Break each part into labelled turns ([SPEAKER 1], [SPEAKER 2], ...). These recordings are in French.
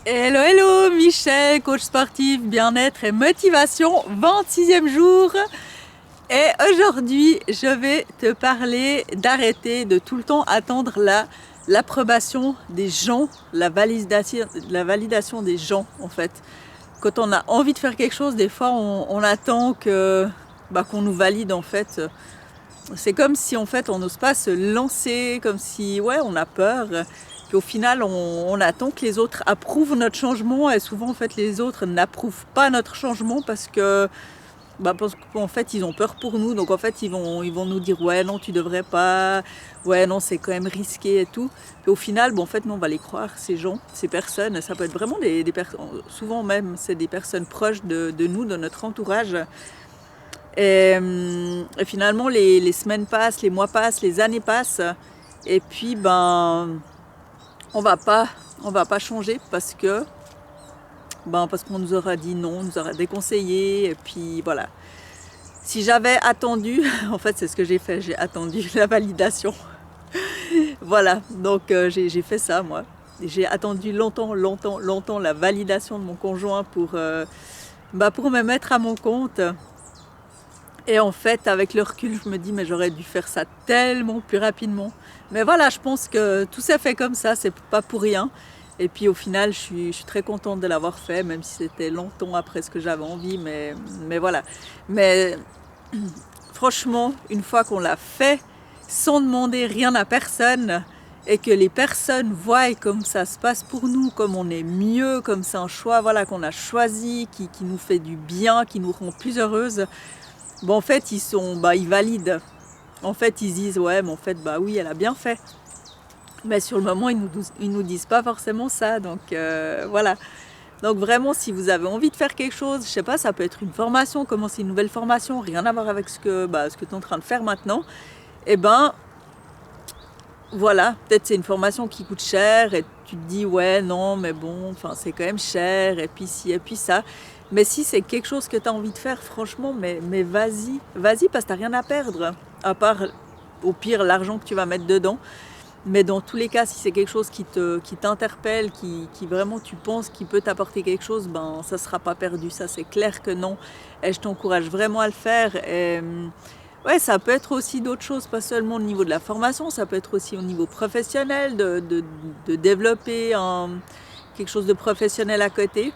[SPEAKER 1] Hello, hello, Michel, coach sportif, bien-être et motivation, 26e jour. Et aujourd'hui, je vais te parler d'arrêter de tout le temps attendre l'approbation des gens, la validation des gens en fait. Quand on a envie de faire quelque chose, des fois on attend qu'on nous valide en fait. C'est comme si en fait on n'ose pas se lancer, comme si on a peur. Puis au final on attend que les autres approuvent notre changement et souvent en fait les autres n'approuvent pas notre changement parce qu'en fait ils ont peur pour nous. Donc en fait ils vont nous dire ouais non tu devrais pas, ouais non c'est quand même risqué et tout. Puis au final en fait nous on va les croire ces gens, ces personnes. Ça peut être vraiment des personnes, souvent même c'est des personnes proches de nous, de notre entourage. Et finalement, les semaines passent, les mois passent, les années passent, et puis on va pas, on va pas changer parce qu'on nous aura dit non, on nous aura déconseillé, et puis voilà. Si j'avais attendu, en fait, c'est ce que j'ai fait, j'ai attendu la validation. Voilà, donc j'ai fait ça moi. J'ai attendu longtemps, longtemps, longtemps la validation de mon conjoint pour me mettre à mon compte. Et en fait, avec le recul, je me dis, mais j'aurais dû faire ça tellement plus rapidement. Mais voilà, je pense que tout s'est fait comme ça, c'est pas pour rien. Et puis au final, je suis très contente de l'avoir fait, même si c'était longtemps après ce que j'avais envie. Mais voilà. Mais franchement, une fois qu'on l'a fait, sans demander rien à personne, et que les personnes voient comme ça se passe pour nous, comme on est mieux, comme c'est un choix qu'on a choisi, qui nous fait du bien, qui nous rend plus heureuses. En fait, ils valident. En fait, ils disent ouais, mais en fait, oui, elle a bien fait. Mais sur le moment, ils nous disent pas forcément ça. Donc voilà. Donc vraiment, si vous avez envie de faire quelque chose, je sais pas, ça peut être une formation, commencer une nouvelle formation, rien à voir avec ce que tu es en train de faire maintenant. Et voilà, peut-être c'est une formation qui coûte cher et tu te dis ouais non mais bon, enfin c'est quand même cher et puis ci et puis ça. Mais si c'est quelque chose que tu as envie de faire, franchement, mais vas-y, vas-y parce que tu n'as rien à perdre, à part au pire l'argent que tu vas mettre dedans. Mais dans tous les cas, si c'est quelque chose qui t'interpelle, qui vraiment tu penses qu'il peut t'apporter quelque chose, ça ne sera pas perdu, ça c'est clair que non. Et je t'encourage vraiment à le faire. Et, ouais, ça peut être aussi d'autres choses, pas seulement au niveau de la formation, ça peut être aussi au niveau professionnel, de développer quelque chose de professionnel à côté,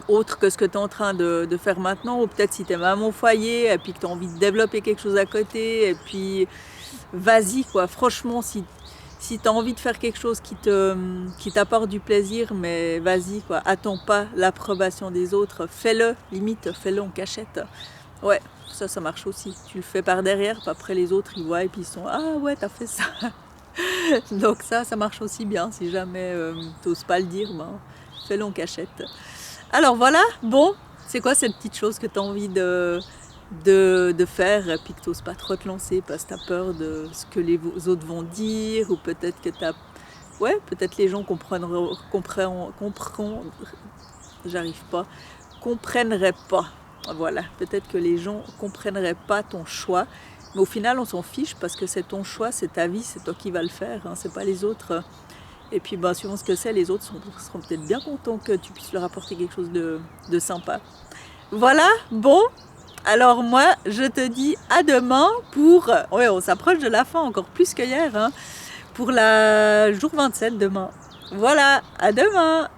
[SPEAKER 1] autre que ce que tu es en train de faire maintenant, ou peut-être si tu es maman au foyer et puis que tu as envie de développer quelque chose à côté, et puis vas-y quoi, franchement, si tu as envie de faire quelque chose qui t'apporte du plaisir, mais vas-y quoi, attends pas l'approbation des autres, fais-le, limite fais-le en cachette. Ouais, ça marche aussi. Tu le fais par derrière, puis après les autres ils voient et puis ils sont ah ouais t'as fait ça. Donc ça marche aussi bien. Si jamais t'oses pas le dire, fais-le en cachette. Alors voilà, bon, c'est quoi cette petite chose que tu as envie de faire et puis que tu n'oses pas trop te lancer parce que tu as peur de ce que les autres vont dire, ou peut-être que tu as... Ouais, peut-être les gens comprenneraient pas. Voilà, peut-être que les gens comprennent pas ton choix. Mais au final, on s'en fiche parce que c'est ton choix, c'est ta vie, c'est toi qui vas le faire, hein, c'est pas les autres. Et puis, suivant ce que c'est, les autres seront peut-être bien contents que tu puisses leur apporter quelque chose de sympa. Voilà, bon. Alors moi, je te dis à demain pour... Ouais, on s'approche de la fin encore plus qu'hier, hein, pour la jour 27 demain. Voilà, à demain.